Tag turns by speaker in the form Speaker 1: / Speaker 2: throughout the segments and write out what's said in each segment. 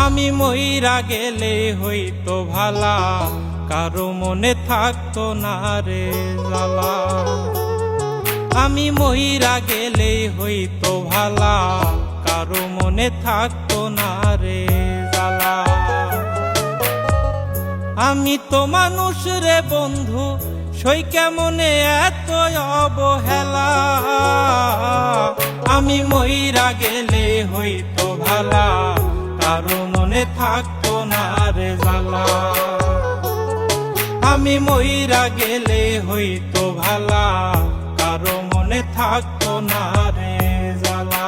Speaker 1: আমি মইরা গেলে হইতো ভালা, কারো মনে থাকতো না রে জ্বালা। আমি মইরা গেলে হইতো ভালা, কারো মনে থাকতো না রে জ্বালা। আমি তো মানুষ রে বন্ধু, সই কেমনে এত অবহেলা। আমি মইরা গেলে হইতো ভালা, কারো মনে থাকতো না রে জ্বালা। আমি মইরা গেলে হইতো ভালা, কারো মনে থাকতো না রে জ্বালা।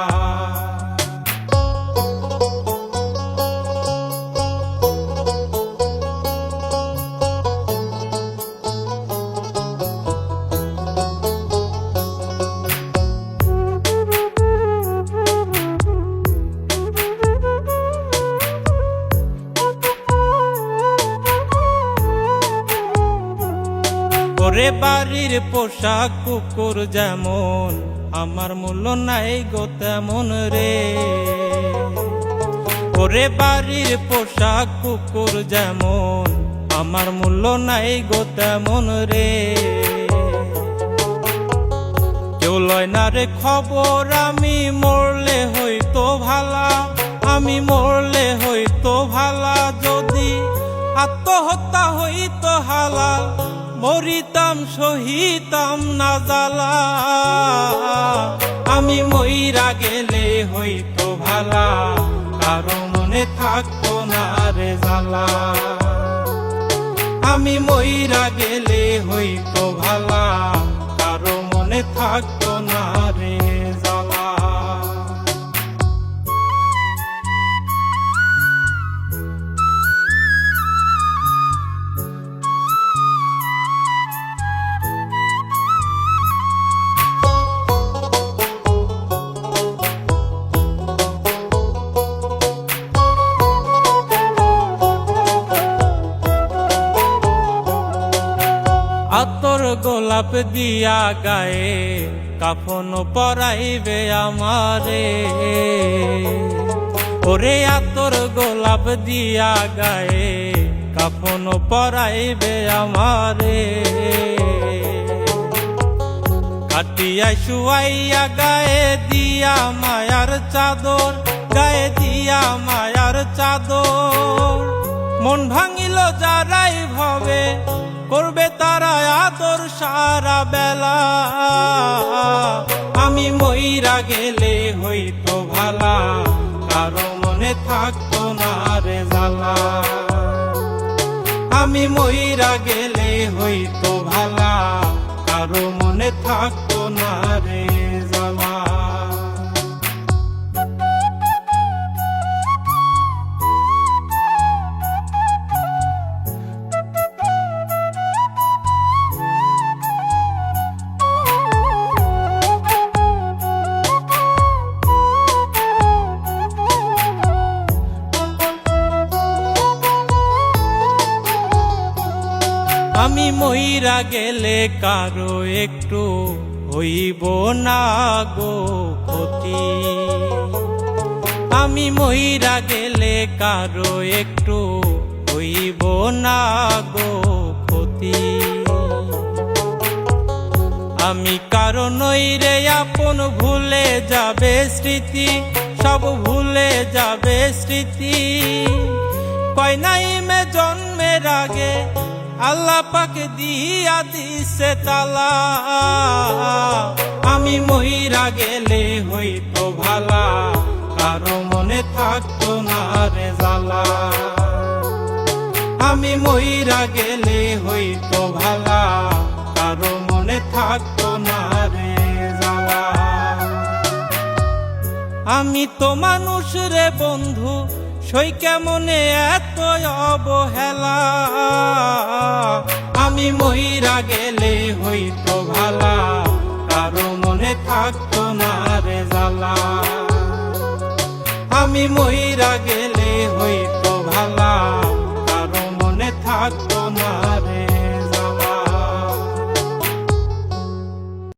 Speaker 1: ওরে বাড়ির পোশাক কুকুর যেমন, আমার মূল্য নাই গো তেমন রে। ওরে বাড়ির পোশাক কুকুর যেমন, আমার মূল্য নাই গো তেমন রে। কেউ লয় না রে খবর, আমি মরলে হইতো ভালা। আমি মরলে হইতো ভালা, যদি আত্মহত্যা হইতো হালাল, মরিতাম সহিতাম না জ্বালা। আমি মইরা গেলে হইতো ভালা, কারো মনে থাকতো না রে জ্বালা। আমি মইরা গেলে হইতো ভালা, কারো মনে থাকতো না রে জ্বালা। আতর গোলাপ দিয়া গায়ে, কাফন পরাইবে আমারে। ওরে আতর গোলাপ দিয়া গায়ে, কাফন পরাইবে আমারে। কাটিয়া শুয়াইয়া গায়ে দিয়া মায়ার চাদর, গায়ে দিয়া মায়ার চাদর। মন ভাঙিল যারাই ভাবে, করবে তারা আদর সারা বেলা। আমি মইরা গেলে হইতো ভালা, কারো মনে থাকতো না রে জ্বালা। আমি মইরা গেলে হইতো ভালা, কারো মনে থাকতো না রে জ্বালা। আমি মইরা গেলে কারো একটু হইব না গো ক্ষতি। আমি মইরা গেলে কারো একটু হইব না গো ক্ষতি। আমি কারো নই রে আপন, ভুলে যাবে স্মৃতি, সব ভুলে যাবে স্মৃতি। কয় নাই মে জন্মের আগে, আল্লাহ পাক দিয়া দিছে তালা। আমি মইরা গেলে হইতো ভালা, কারো মনে থাকতো না রে জ্বালা। আমি মইরা গেলে হইতো ভালা, কারো মনে থাকতো না রে জ্বালা। আমি তো মানুষ রে বন্ধু, সই কেমনে এত অবহেলা। আমি মইরা গেলে হইতো ভালা, কারো মনে থাকতো না রে জ্বালা। আমি মইরা গেলে হইতো ভালা,